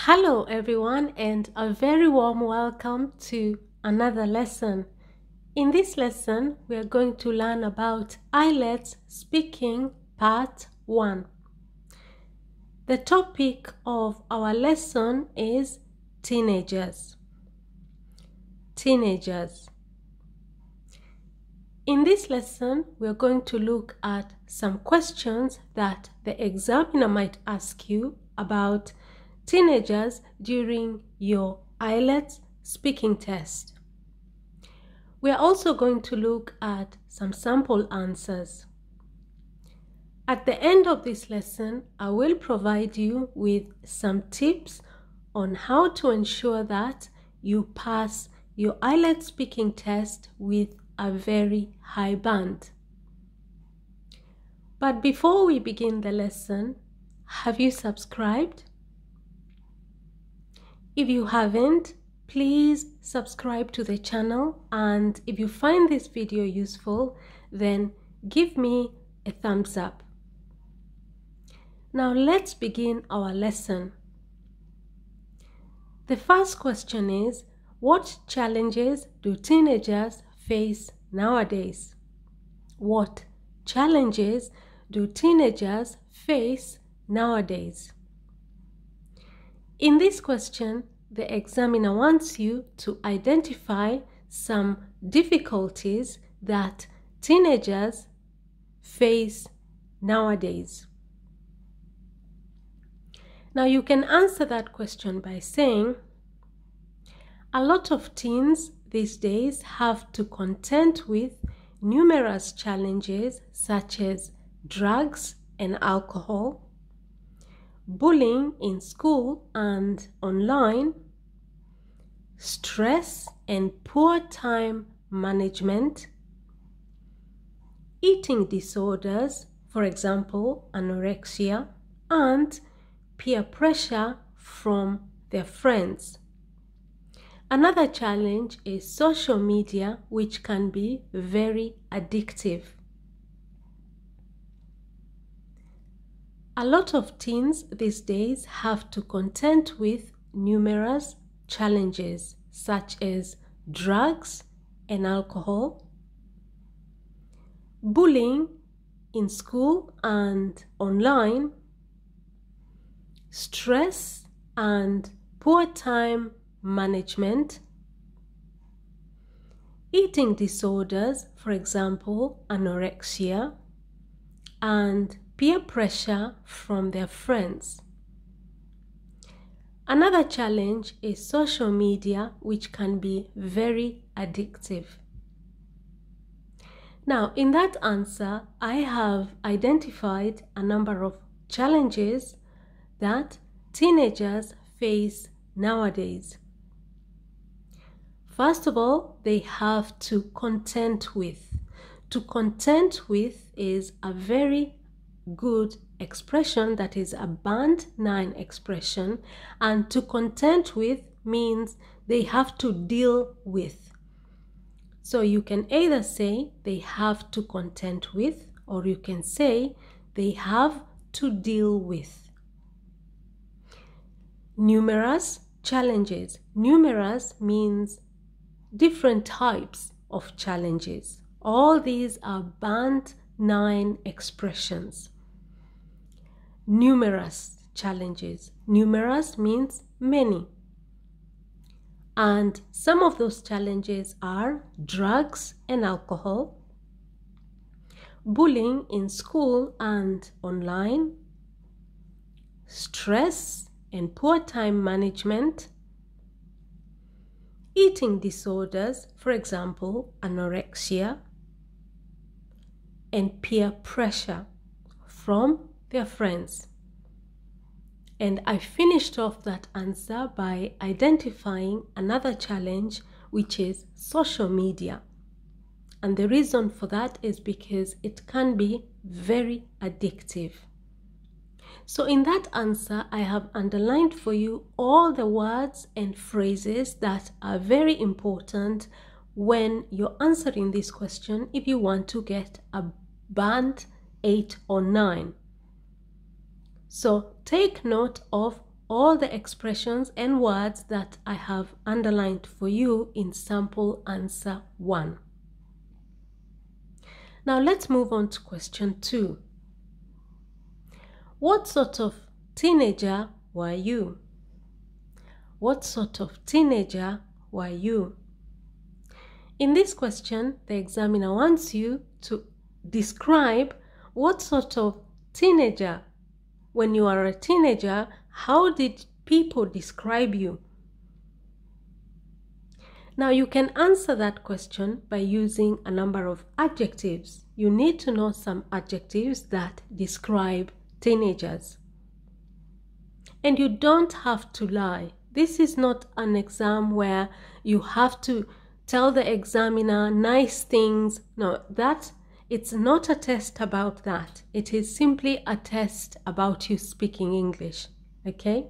Hello everyone, and a very warm welcome to another lesson. In this lesson, we are going to learn about IELTS Speaking Part 1. The topic of our lesson is teenagers. Teenagers. In this lesson, we are going to look at some questions that the examiner might ask you about teenagers during your IELTS speaking test. We are also going to look at some sample answers. At the end of this lesson, I will provide you with some tips on how to ensure that you pass your IELTS speaking test with a very high band. But before we begin the lesson, have you subscribed? If you haven't, please subscribe to the channel, and if you find this video useful, then give me a thumbs up. Now let's begin our lesson. The first question is, what challenges do teenagers face nowadays? What challenges do teenagers face nowadays? In this question, the examiner wants you to identify some difficulties that teenagers face nowadays. Now you can answer that question by saying, a lot of teens these days have to contend with numerous challenges such as drugs and alcohol, bullying in school and online, stress and poor time management, eating disorders, for example, anorexia, and peer pressure from their friends. Another challenge is social media, which can be very addictive. A lot of teens these days have to contend with numerous challenges such as drugs and alcohol, bullying in school and online, stress and poor time management, eating disorders, for example, anorexia, and peer pressure from their friends. Another challenge is social media, which can be very addictive. Now, in that answer, I have identified a number of challenges that teenagers face nowadays. First of all, they have to contend with. To contend with is a very good expression, that is a band 9 expression, and to contend with means they have to deal with. So you can either say they have to contend with, or you can say they have to deal with. Numerous challenges. Numerous means different types of challenges. All these are band 9 expressions. Numerous challenges. Numerous means many. And some of those challenges are drugs and alcohol, bullying in school and online, stress and poor time management, eating disorders, for example, anorexia, and peer pressure from their friends. And I finished off that answer by identifying another challenge, which is social media. And the reason for that is because it can be very addictive. So in that answer, I have underlined for you all the words and phrases that are very important when you're answering this question if you want to get a band 8 or 9. So take note of all the expressions and words that I have underlined for you in sample answer 1. Now let's move on to question 2. What sort of teenager were you? What sort of teenager were you? In this question, the examiner wants you to describe what sort of teenager. When you are a teenager, how did people describe you? Now you can answer that question by using a number of adjectives. You need to know some adjectives that describe teenagers. And you don't have to lie. This is not an exam where you have to tell the examiner nice things. No, it's not a test about that. It is simply a test about you speaking English. Okay?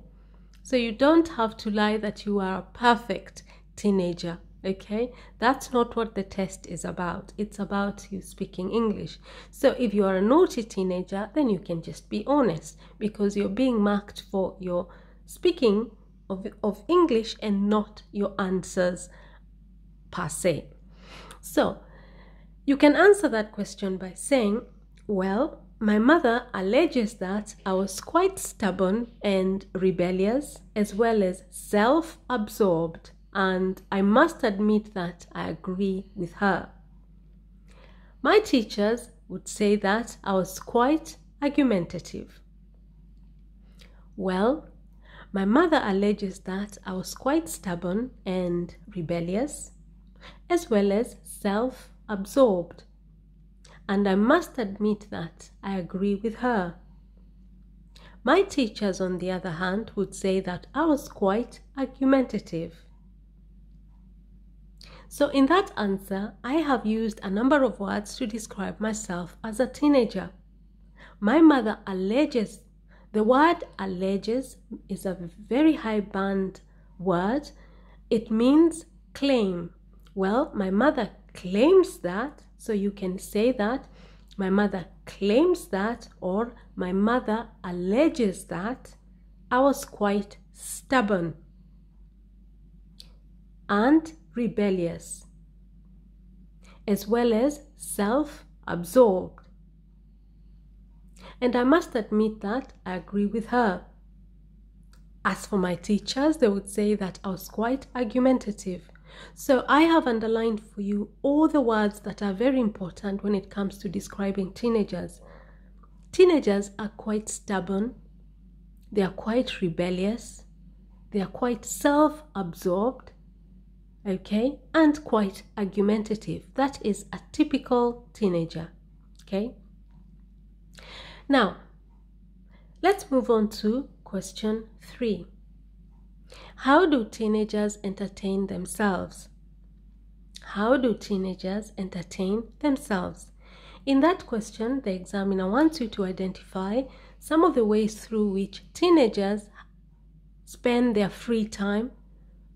So you don't have to lie that you are a perfect teenager. Okay? That's not what the test is about. It's about you speaking English. So if you are a naughty teenager, then you can just be honest, because you're being marked for your speaking of English and not your answers per se. So you can answer that question by saying, well, my mother alleges that I was quite stubborn and rebellious, as well as self-absorbed, and I must admit that I agree with her. My teachers would say that I was quite argumentative. Well, my mother alleges that I was quite stubborn and rebellious, as well as self-absorbed, and I must admit that I agree with her. My teachers, on the other hand, would say that I was quite argumentative. So in that answer, I have used a number of words to describe myself as a teenager. My mother alleges. The word alleges is a very high band word. It means claim. Well, my mother claims that, so you can say that my mother claims that, or my mother alleges that I was quite stubborn and rebellious, as well as self-absorbed. And I must admit that I agree with her. As for my teachers, they would say that I was quite argumentative. So I have underlined for you all the words that are very important when it comes to describing teenagers. Teenagers are quite stubborn, they are quite rebellious, they are quite self-absorbed, okay, and quite argumentative. That is a typical teenager, okay? Now, let's move on to question 3. How do teenagers entertain themselves? How do teenagers entertain themselves? In that question, the examiner wants you to identify some of the ways through which teenagers spend their free time.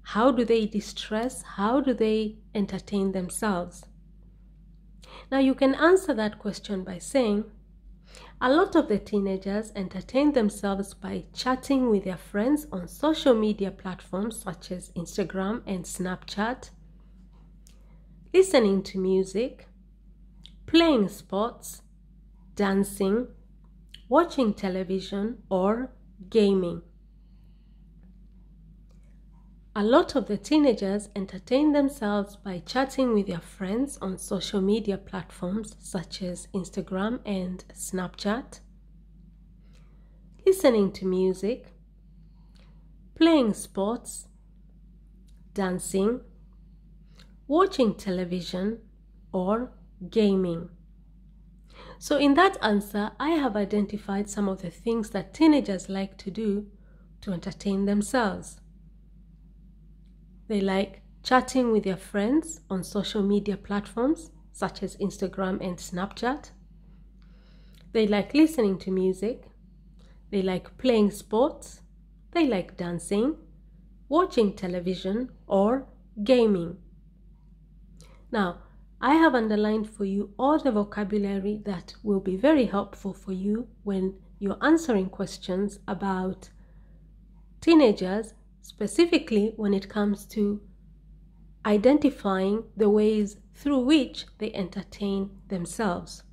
How do they distress? How do they entertain themselves? Now, you can answer that question by saying, a lot of the teenagers entertain themselves by chatting with their friends on social media platforms such as Instagram and Snapchat, listening to music, playing sports, dancing, watching television, or gaming. A lot of the teenagers entertain themselves by chatting with their friends on social media platforms such as Instagram and Snapchat, listening to music, playing sports, dancing, watching television, or gaming. So in that answer, I have identified some of the things that teenagers like to do to entertain themselves. They like chatting with their friends on social media platforms such as Instagram and Snapchat. They like listening to music. They like playing sports. They like dancing, watching television, or gaming. Now, I have underlined for you all the vocabulary that will be very helpful for you when you're answering questions about teenagers, specifically when it comes to identifying the ways through which they entertain themselves.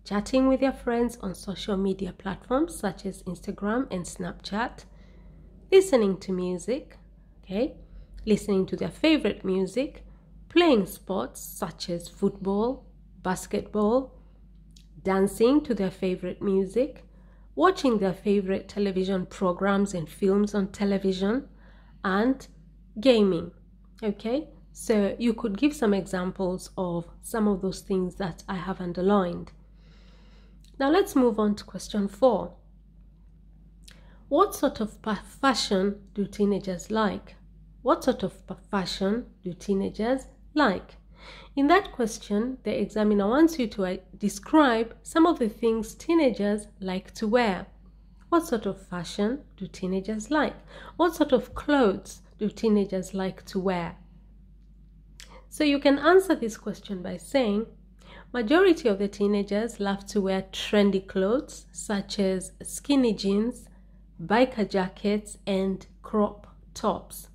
Chatting with their friends on social media platforms such as Instagram and Snapchat, listening to music, listening to their favorite music, playing sports such as football, basketball, dancing to their favorite music, watching their favorite television programs and films on television, and gaming. So you could give some examples of some of those things that I have underlined. Now let's move on to question 4. What sort of fashion do teenagers like? What sort of fashion do teenagers like? In that question, the examiner wants you to describe some of the things teenagers like to wear. What sort of fashion do teenagers like? What sort of clothes do teenagers like to wear? So you can answer this question by saying, majority of the teenagers love to wear trendy clothes such as skinny jeans, biker jackets, and crop tops.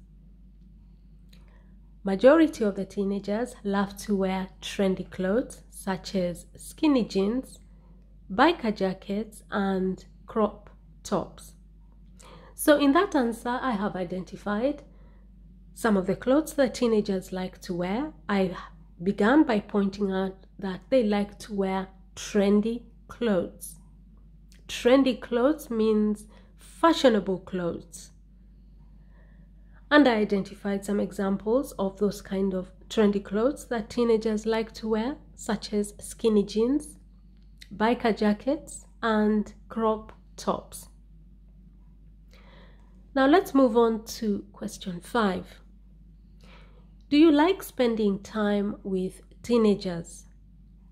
Majority of the teenagers love to wear trendy clothes such as skinny jeans, biker jackets, and crop tops. So in that answer, I have identified some of the clothes that teenagers like to wear. I began by pointing out that they like to wear trendy clothes. Trendy clothes means fashionable clothes. And I identified some examples of those kind of trendy clothes that teenagers like to wear, such as skinny jeans, biker jackets, and crop tops. Now let's move on to question 5. Do you like spending time with teenagers?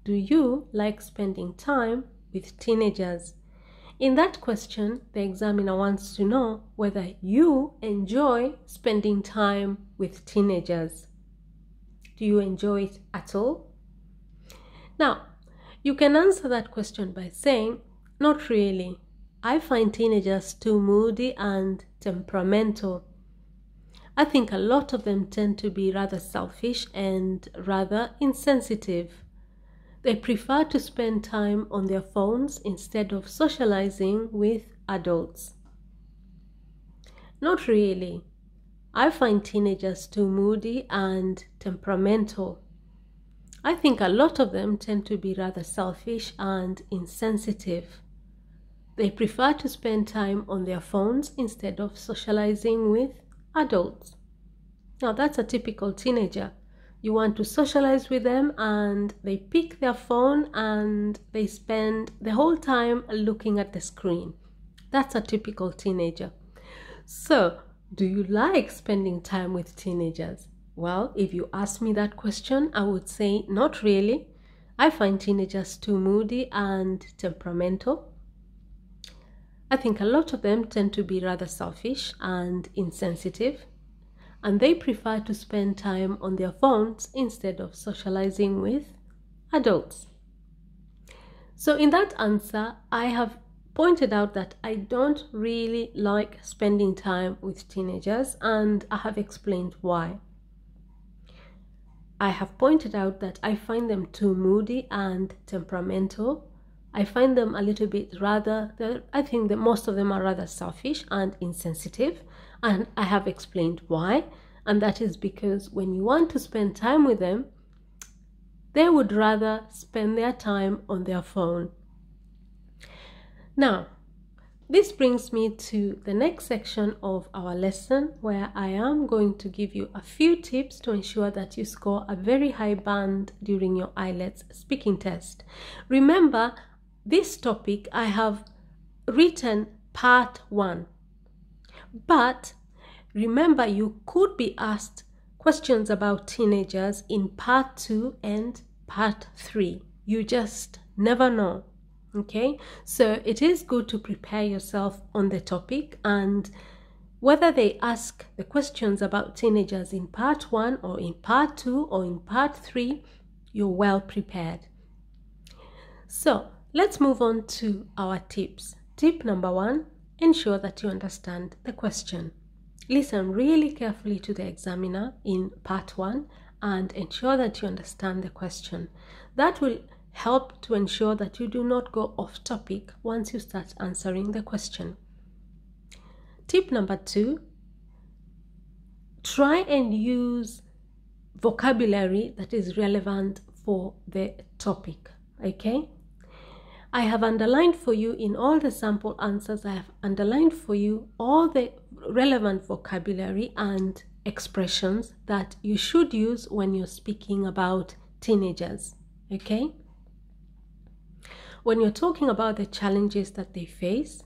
Do you like spending time with teenagers? In that question, the examiner wants to know whether you enjoy spending time with teenagers. Do you enjoy it at all? Now, you can answer that question by saying, not really. I find teenagers too moody and temperamental. I think a lot of them tend to be rather selfish and rather insensitive. They prefer to spend time on their phones instead of socializing with adults. Not really. I find teenagers too moody and temperamental. I think a lot of them tend to be rather selfish and insensitive. They prefer to spend time on their phones instead of socializing with adults. Now that's a typical teenager. You want to socialize with them and they pick their phone and they spend the whole time looking at the screen. That's a typical teenager. So, do you like spending time with teenagers? Well, if you ask me that question, I would say not really. I find teenagers too moody and temperamental. I think a lot of them tend to be rather selfish and insensitive, and they prefer to spend time on their phones instead of socializing with adults. So in that answer, I have pointed out that I don't really like spending time with teenagers, and I have explained why. I have pointed out that I find them too moody and temperamental. I find them a little bit I think that most of them are rather selfish and insensitive, and I have explained why, and that is because when you want to spend time with them, they would rather spend their time on their phone. Now, this brings me to the next section of our lesson, where I am going to give you a few tips to ensure that you score a very high band during your IELTS speaking test. Remember, this topic I have written part 1. But remember, you could be asked questions about teenagers in part 2 and part 3. You just never know. Okay, so it is good to prepare yourself on the topic, and whether they ask the questions about teenagers in part 1 or in part 2 or in part 3, you're well prepared. So let's move on to our tips. Tip number 1, ensure that you understand the question. Listen really carefully to the examiner in part 1 and ensure that you understand the question. That will help to ensure that you do not go off topic once you start answering the question. Tip number 2, try and use vocabulary that is relevant for the topic, okay? I have underlined for you in all the sample answers, I have underlined for you all the relevant vocabulary and expressions that you should use when you're speaking about teenagers, okay? When you're talking about the challenges that they face,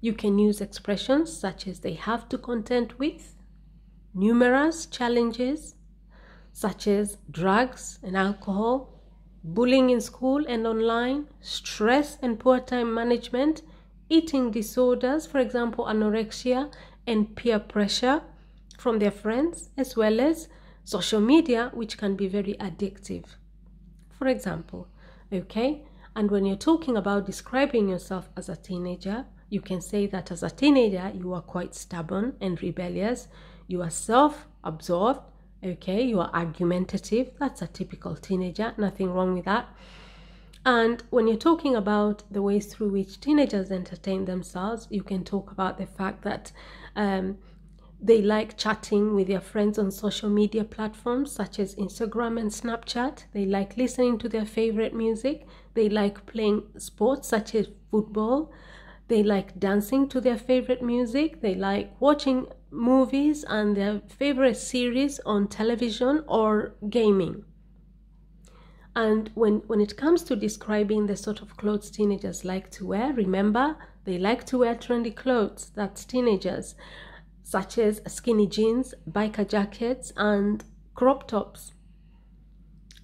you can use expressions such as they have to contend with, numerous challenges such as drugs and alcohol, bullying in school and online, stress and poor time management, eating disorders, for example, anorexia, and peer pressure from their friends, as well as social media, which can be very addictive, for example, okay? And when you're talking about describing yourself as a teenager, you can say that as a teenager, you are quite stubborn and rebellious, you are self-absorbed, okay, you are argumentative. That's a typical teenager, nothing wrong with that. And when you're talking about the ways through which teenagers entertain themselves, you can talk about the fact that they like chatting with their friends on social media platforms such as Instagram and Snapchat. They like listening to their favorite music. They like playing sports such as football. They like dancing to their favorite music. They like watching movies and their favorite series on television or gaming. And when it comes to describing the sort of clothes teenagers like to wear, remember, they like to wear trendy clothes. That's teenagers, such as skinny jeans, biker jackets, and crop tops.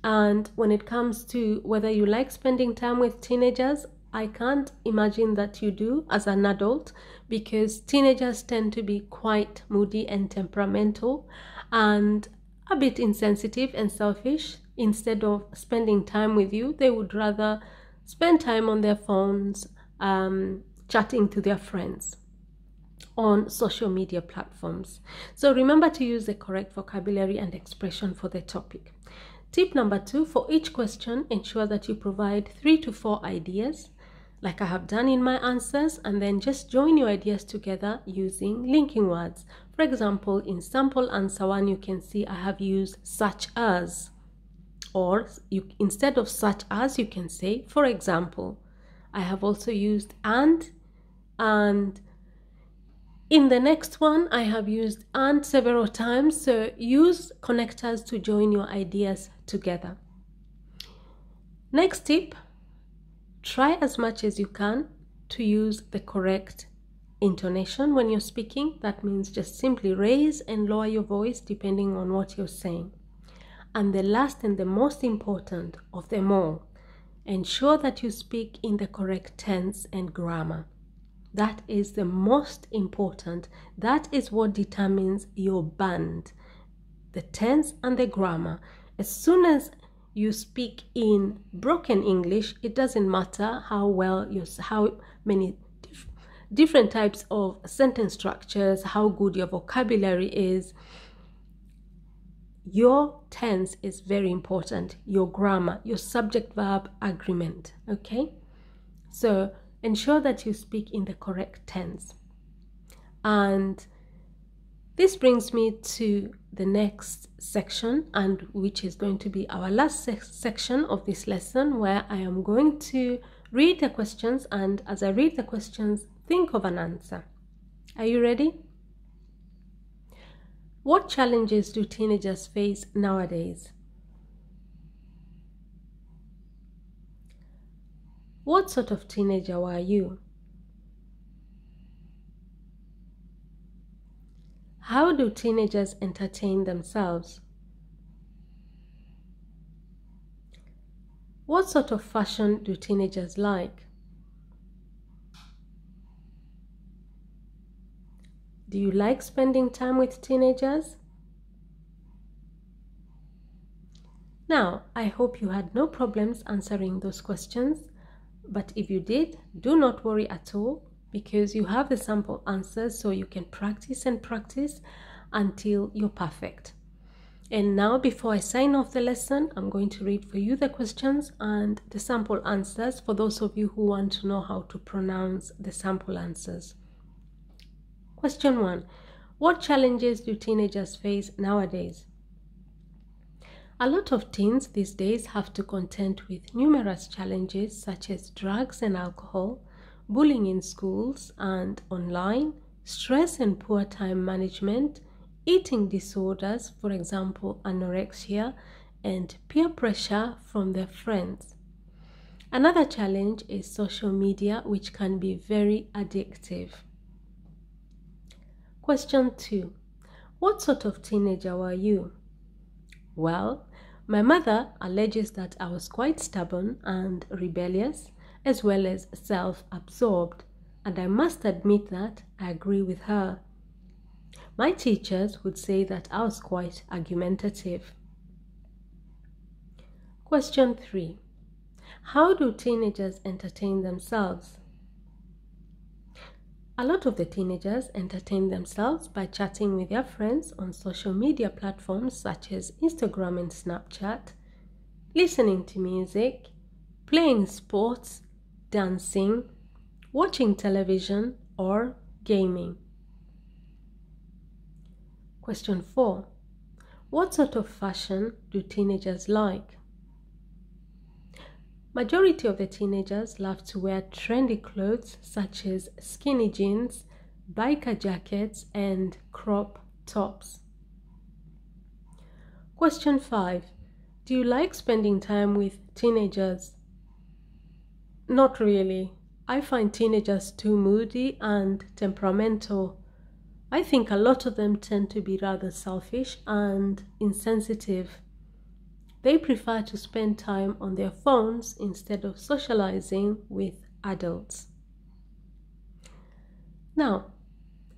And when it comes to whether you like spending time with teenagers, I can't imagine that you do as an adult, because teenagers tend to be quite moody and temperamental and a bit insensitive and selfish. Instead of spending time with you, they would rather spend time on their phones, chatting to their friends on social media platforms. So remember to use the correct vocabulary and expression for the topic. Tip number 2, for each question, ensure that you provide 3 to 4 ideas, like I have done in my answers, and then just join your ideas together using linking words. For example, in sample answer 1, you can see I have used such as, or instead of such as, you can say for example. I have also used and in the next one I have used and several times, so use connectors to join your ideas together. Next tip, try as much as you can to use the correct intonation when you're speaking. That means just simply raise and lower your voice depending on what you're saying. And the last and the most important of them all, ensure that you speak in the correct tense and grammar. That is the most important. That is what determines your band, the tense and the grammar. As soon as you speak in broken English, it doesn't matter how many different types of sentence structures, how good your vocabulary is. Your tense is very important, your grammar, your subject-verb agreement, okay? So ensure that you speak in the correct tense. And this brings me to the next section, and which is going to be our last section of this lesson, where I am going to read the questions, and as I read the questions, think of an answer. Are you ready? What challenges do teenagers face nowadays? What sort of teenager were you? How do teenagers entertain themselves? What sort of fashion do teenagers like? Do you like spending time with teenagers? Now, I hope you had no problems answering those questions, but if you did, do not worry at all, because you have the sample answers, so you can practice and practice until you're perfect. And now, before I sign off the lesson, I'm going to read for you the questions and the sample answers for those of you who want to know how to pronounce the sample answers. Question 1. What challenges do teenagers face nowadays? A lot of teens these days have to contend with numerous challenges such as drugs and alcohol, bullying in schools and online, stress and poor time management, eating disorders, for example anorexia, and peer pressure from their friends. Another challenge is social media, which can be very addictive. Question 2. What sort of teenager were you? Well, my mother alleges that I was quite stubborn and rebellious, as well as self-absorbed, and I must admit that I agree with her. My teachers would say that I was quite argumentative. Question 3. How do teenagers entertain themselves? A lot of the teenagers entertain themselves by chatting with their friends on social media platforms such as Instagram and Snapchat, listening to music, playing sports, dancing, watching television, or gaming. Question 4. What sort of fashion do teenagers like? Majority of the teenagers love to wear trendy clothes such as skinny jeans, biker jackets, and crop tops. Question 5. Do you like spending time with teenagers? Not really. I find teenagers too moody and temperamental. I think a lot of them tend to be rather selfish and insensitive. They prefer to spend time on their phones instead of socializing with adults. Now,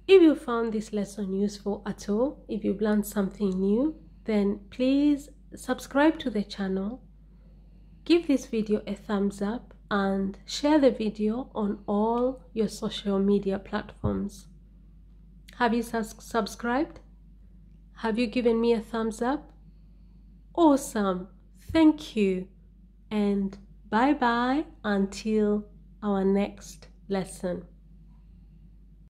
if you found this lesson useful at all, if you've learned something new, then please subscribe to the channel, give this video a thumbs up, and share the video on all your social media platforms. Have you subscribed? Have you given me a thumbs up? Awesome! Thank you, and bye-bye until our next lesson.